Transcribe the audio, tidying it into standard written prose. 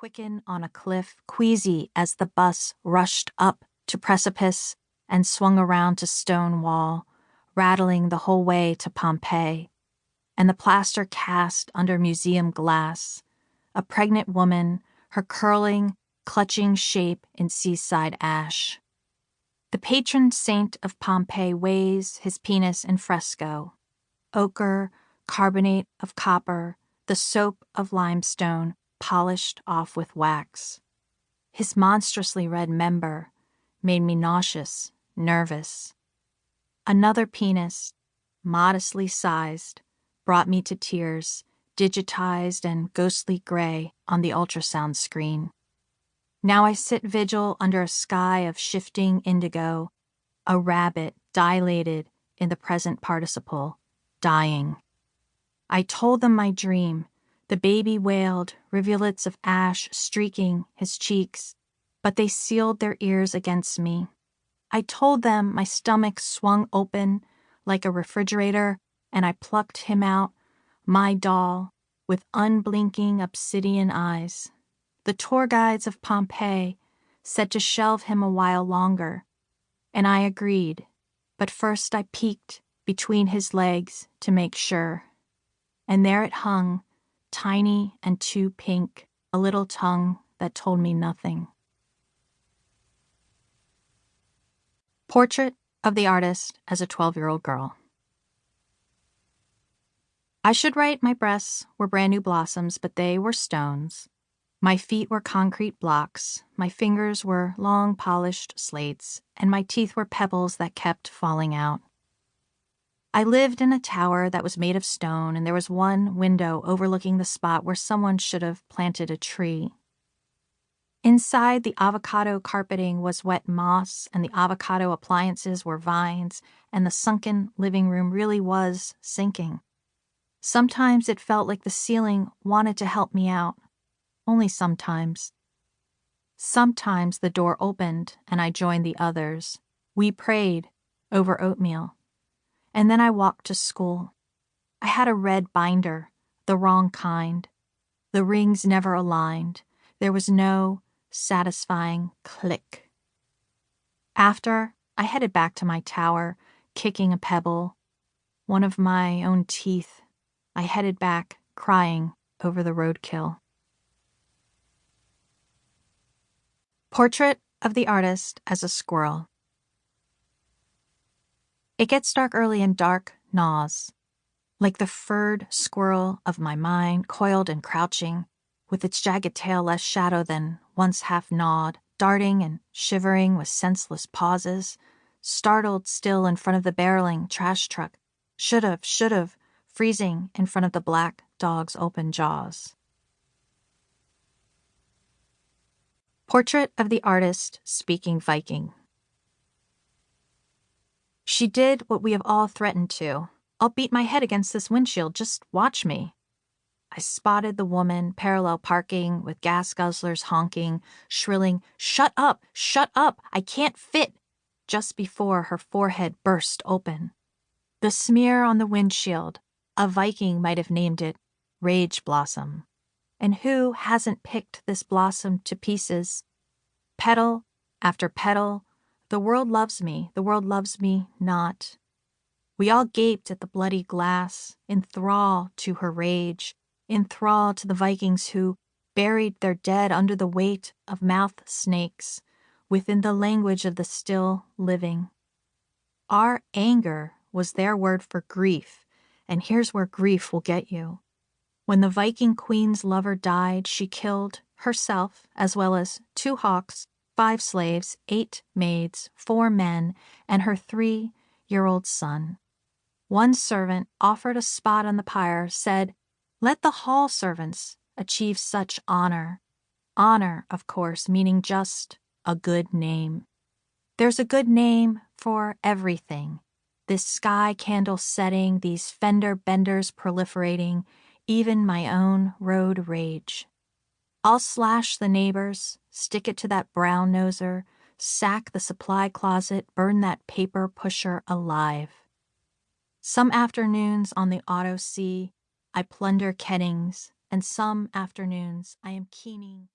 quicken on a cliff, queasy as the bus rushed up to precipice and swung around to stone wall, rattling the whole way to Pompeii, and the plaster cast under museum glass, a pregnant woman, her curling, clutching shape in seaside ash. The patron saint of Pompeii weighs his penis in fresco, ochre, carbonate of copper, the soap of limestone polished off with wax. His monstrously red member made me nauseous, nervous. Another penis, modestly sized, brought me to tears, digitized and ghostly gray on the ultrasound screen. Now I sit vigil under a sky of shifting indigo, a rabbit dilated in the present participle, dying. I told them my dream. The baby wailed, rivulets of ash streaking his cheeks, but they sealed their ears against me. I told them my stomach swung open like a refrigerator, and I plucked him out, my doll, with unblinking obsidian eyes. The tour guides of Pompeii said to shelve him a while longer, and I agreed, but first I peeked between his legs to make sure. And there it hung, tiny and too pink, a little tongue that told me nothing. Portrait of the artist as a 12-year-old girl. I should write my breasts were brand new blossoms, but they were stones. My feet were concrete blocks, my fingers were long polished slates, and my teeth were pebbles that kept falling out. I lived in a tower that was made of stone, and there was one window overlooking the spot where someone should have planted a tree. Inside, the avocado carpeting was wet moss, and the avocado appliances were vines, and the sunken living room really was sinking. Sometimes it felt like the ceiling wanted to help me out. Only sometimes. Sometimes the door opened, and I joined the others. We prayed over oatmeal. And then I walked to school. I had a red binder, the wrong kind. The rings never aligned. There was no satisfying click. After, I headed back to my tower, kicking a pebble, one of my own teeth. I headed back, crying over the roadkill. Portrait of the artist as a squirrel. It gets dark early and dark gnaws, like the furred squirrel of my mind, coiled and crouching, with its jagged tail less shadow than once half gnawed, darting and shivering with senseless pauses, startled still in front of the barreling trash truck, should've, freezing in front of the black dog's open jaws. Portrait of the artist speaking Viking. She did what we have all threatened to. I'll beat my head against this windshield, just watch me. I spotted the woman parallel parking with gas guzzlers honking, shrilling, shut up, I can't fit, just before her forehead burst open. The smear on the windshield, a Viking might have named it Rage Blossom. And who hasn't picked this blossom to pieces? Petal after petal, the world loves me not. We all gaped at the bloody glass, in thrall to her rage, in thrall to the Vikings who buried their dead under the weight of mouth snakes, within the language of the still living. Our anger was their word for grief, and here's where grief will get you. When the Viking queen's lover died, she killed herself, as well as 2 hawks, 5 slaves, 8 maids, 4 men, and her 3-year-old son. One servant offered a spot on the pyre, said, "Let the hall servants achieve such honor." Honor, of course, meaning just a good name. There's a good name for everything. This sky candle setting, these fender benders proliferating, even my own road rage. I'll slash the neighbors, stick it to that brown noser, sack the supply closet, burn that paper pusher alive. Some afternoons on the auto sea, I plunder Kettings, and some afternoons I am keening